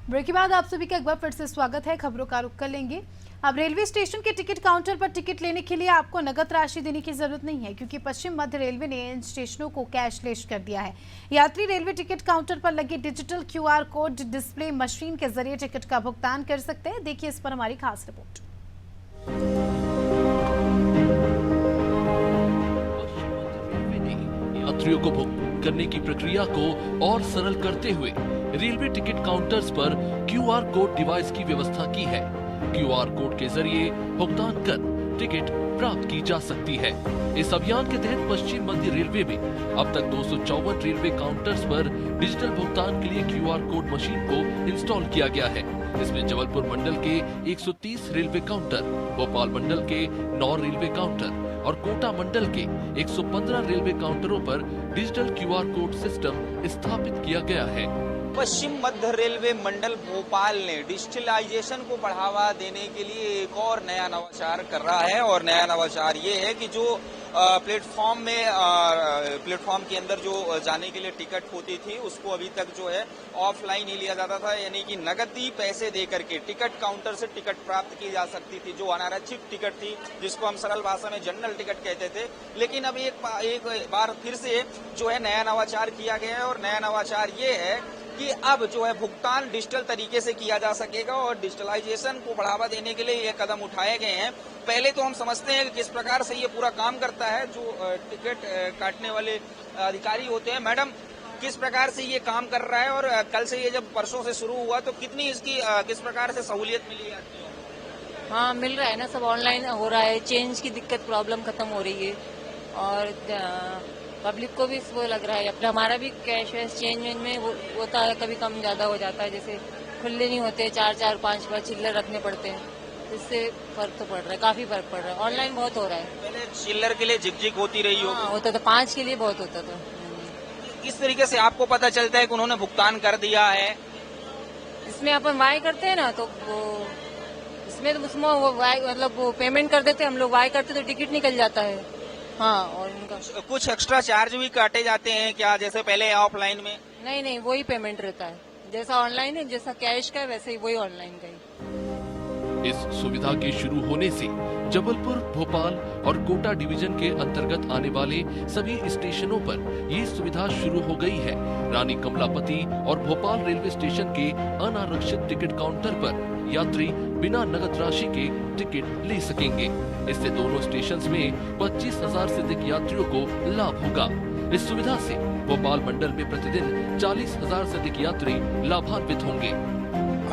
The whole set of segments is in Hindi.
ब्रेक के बाद आप सभी का एक बार फिर से स्वागत है। खबरों का रुख कर लेंगे। अब रेलवे स्टेशन के टिकट काउंटर पर टिकट लेने के लिए आपको नकद राशि देने की जरूरत नहीं है, क्योंकि पश्चिम मध्य रेलवे ने इन स्टेशनों को कैशलेस कर दिया है। यात्री रेलवे टिकट काउंटर पर लगे digital QR code display machine के जरिए टिकट का भुगतान कर सकते हैं। देखिए इस पर हमारी खास रिपोर्ट। यात्रियों को बुक करने की प्रक्रिया को और सरल करते हुए रेलवे टिकट काउंटर्स पर QR कोड डिवाइस की व्यवस्था की है। QR कोड के जरिए भुगतान कर टिकट प्राप्त की जा सकती है। इस अभियान के तहत पश्चिम मध्य रेलवे में अब तक 254 रेलवे काउंटर्स पर डिजिटल भुगतान के लिए QR कोड मशीन को इंस्टॉल किया गया है। इसमें जबलपुर मंडल के 130 रेलवे काउंटर, भोपाल मंडल के 9 रेलवे काउंटर और कोटा मंडल के 115 रेलवे काउंटरों पर डिजिटल QR कोड सिस्टम स्थापित किया गया है। पश्चिम मध्य रेलवे मंडल भोपाल ने डिजिटलाइजेशन को बढ़ावा देने के लिए एक और नया नवाचार कर रहा है, और नया नवाचार ये है कि जो प्लेटफॉर्म के अंदर जो जाने के लिए टिकट होती थी उसको अभी तक जो है ऑफलाइन ही लिया जाता था, यानी कि नकदी पैसे दे करके टिकट काउंटर से टिकट प्राप्त की जा सकती थी, जो अनारक्षित टिकट थी, जिसको हम सरल भाषा में जनरल टिकट कहते थे। लेकिन अब एक बार फिर से जो है नया नवाचार किया गया है, और नया नवाचार ये है कि अब जो है भुगतान डिजिटल तरीके से किया जा सकेगा, और डिजिटलाइजेशन को बढ़ावा देने के लिए ये कदम उठाए गए हैं। पहले तो हम समझते हैं कि किस प्रकार से ये पूरा काम करता है। जो टिकट काटने वाले अधिकारी होते हैं, मैडम किस प्रकार से ये काम कर रहा है, और कल से ये जब परसों से शुरू हुआ तो कितनी इसकी किस प्रकार से सहूलियत मिली है? हाँ, मिल रहा है ना, सब ऑनलाइन हो रहा है। चेंज की दिक्कत प्रॉब्लम खत्म हो रही है, और पब्लिक को भी वो लग रहा है। अपना हमारा भी कैश वैश चेंज में वो होता है, कभी कम ज्यादा हो जाता है। जैसे खुले नहीं होते, 4-4-5 चिल्लर रखने पड़ते हैं, इससे फर्क तो पड़ रहा है, काफी फर्क पड़ रहा है। ऑनलाइन बहुत हो रहा है। पहले चिल्लर के लिए झिकझिक होती रही हो? होता था, 5 के लिए बहुत होता था। इस तरीके से आपको पता चलता है कि उन्होंने भुगतान कर दिया है? इसमें अपन वाई करते हैं ना, तो वो इसमें तो उसमें वो वाई मतलब वो पेमेंट कर देते हैं हम लोग, वाई करते तो टिकट निकल जाता है। हाँ, और इनका कुछ एक्स्ट्रा चार्ज भी काटे जाते हैं क्या, जैसे पहले ऑफलाइन में? नहीं, वही पेमेंट रहता है। जैसा ऑनलाइन है, जैसा कैश का है, वैसे ही वही ऑनलाइन का ही। इस सुविधा के शुरू होने से जबलपुर, भोपाल और कोटा डिवीजन के अंतर्गत आने वाले सभी स्टेशनों पर ये सुविधा शुरू हो गई है। रानी कमलापति और भोपाल रेलवे स्टेशन के अनारक्षित टिकट काउंटर पर यात्री बिना नगद राशि के टिकट ले सकेंगे। इससे दोनों स्टेशंस में 25,000 से अधिक यात्रियों को लाभ होगा। इस सुविधा से भोपाल मंडल में प्रतिदिन 40,000 से अधिक यात्री लाभान्वित होंगे।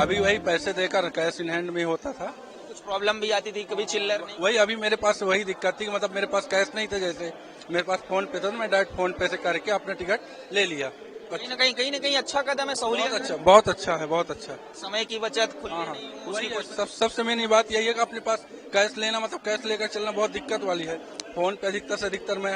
अभी वही पैसे देकर कैश इन हैंड में होता था। कुछ प्रॉब्लम भी आती थी, कभी चिल्लर नहीं? वही अभी मेरे पास वही दिक्कत थी, मतलब मेरे पास कैश नहीं था। जैसे मेरे पास फोन पे था, मैं डायरेक्ट फोन पे से करके अपना टिकट ले लिया। कहीं ना कहीं अच्छा कदम है, सहूलियत। अच्छा, बहुत अच्छा है, बहुत अच्छा। समय की बचत, सबसे मेन बात यही है कि अपने पास कैश लेना, मतलब कैश लेकर चलना बहुत दिक्कत वाली है। फोन पे अधिकतर से अधिकतर मैं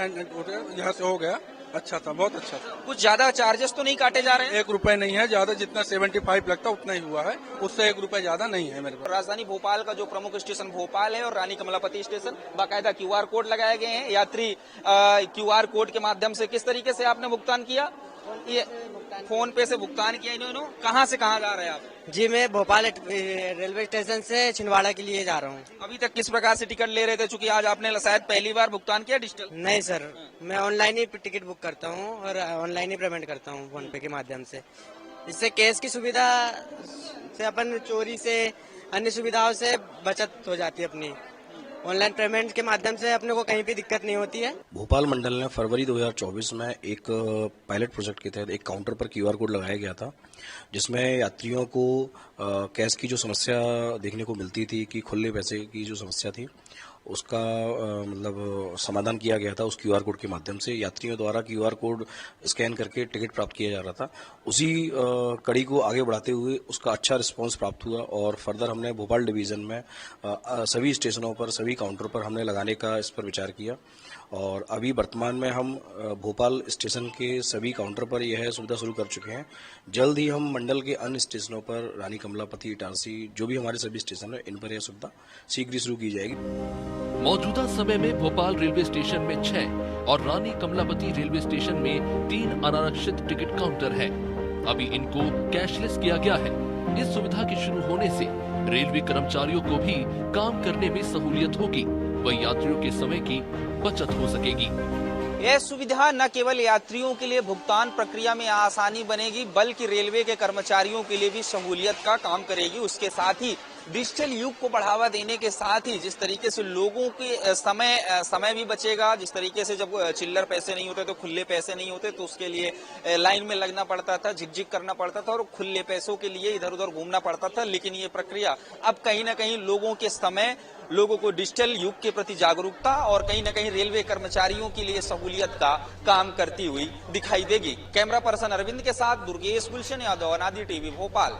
यहाँ से हो गया, अच्छा था, बहुत अच्छा था। कुछ ज्यादा चार्जेस तो नहीं काटे जा रहे हैं? 1 रुपए नहीं है ज्यादा, जितना 75 लगता उतना ही हुआ है, उससे 1 रुपए ज्यादा नहीं है मेरे पास। राजधानी भोपाल का जो प्रमुख स्टेशन भोपाल है और रानी कमलापति स्टेशन, बाकायदा QR कोड लगाए गए हैं। यात्री QR कोड के माध्यम से किस तरीके से आपने भुगतान किया? ये फोन पे से भुगतान किया इन्होंने। कहाँ से कहाँ जा रहे हैं आप? जी, मैं भोपाल रेलवे स्टेशन से छिंदवाड़ा के लिए जा रहा हूँ। अभी तक किस प्रकार से टिकट ले रहे थे, चूंकि आज आपने शायद पहली बार भुगतान किया डिजिटल? नहीं सर, मैं ऑनलाइन ही टिकट बुक करता हूँ और ऑनलाइन ही पेमेंट करता हूँ फोन पे के माध्यम से। इससे कैश की सुविधा से अपन चोरी से अन्य सुविधाओं से बचत हो जाती है अपनी। ऑनलाइन पेमेंट के माध्यम से अपने को कहीं भी दिक्कत नहीं होती है। भोपाल मंडल ने फरवरी 2024 में एक पायलट प्रोजेक्ट के तहत एक काउंटर पर QR कोड लगाया गया था, जिसमें यात्रियों को कैश की जो समस्या देखने को मिलती थी कि खुले पैसे की जो समस्या थी, उसका मतलब समाधान किया गया था। उस QR कोड के माध्यम से यात्रियों द्वारा QR कोड स्कैन करके टिकट प्राप्त किया जा रहा था। उसी कड़ी को आगे बढ़ाते हुए उसका अच्छा रिस्पांस प्राप्त हुआ, और फर्दर हमने भोपाल डिवीजन में सभी स्टेशनों पर, सभी काउंटर पर हमने लगाने का इस पर विचार किया, और अभी वर्तमान में हम भोपाल स्टेशन के सभी काउंटर पर यह सुविधा शुरू कर चुके हैं। जल्द ही हम मंडल के अन्य स्टेशनों पर, रानी कमलापति, इटारसी, जो भी हमारे सभी स्टेशन है, इन पर यह सुविधा शीघ्र शुरू की जाएगी। मौजूदा समय में भोपाल रेलवे स्टेशन में 6 और रानी कमलापति रेलवे स्टेशन में 3 अनारक्षित टिकट काउंटर है। अभी इनको कैशलेस किया गया है। इस सुविधा के शुरू होने से रेलवे कर्मचारियों को भी काम करने में सहूलियत होगी व यात्रियों के समय की बचत हो सकेगी। यह सुविधा न केवल यात्रियों के लिए भुगतान प्रक्रिया में आसानी बनेगी, बल्कि रेलवे के कर्मचारियों के लिए भी सहूलियत का काम करेगी। उसके साथ ही डिजिटल युग को बढ़ावा देने के साथ ही जिस तरीके से लोगों के समय भी बचेगा, जिस तरीके से जब चिल्लर पैसे नहीं होते तो खुले पैसे नहीं होते तो उसके लिए लाइन में लगना पड़ता था, झिकझिक करना पड़ता था और खुले पैसों के लिए इधर उधर घूमना पड़ता था। लेकिन ये प्रक्रिया अब कहीं ना कहीं लोगों के समय, लोगों को डिजिटल युग के प्रति जागरूकता और कहीं ना कहीं रेलवे कर्मचारियों के लिए सहूलियत का काम करती हुई दिखाई देगी। कैमरा पर्सन अरविंद के साथ दुर्गेश गुलशन यादव, अनादि टीवी, भोपाल।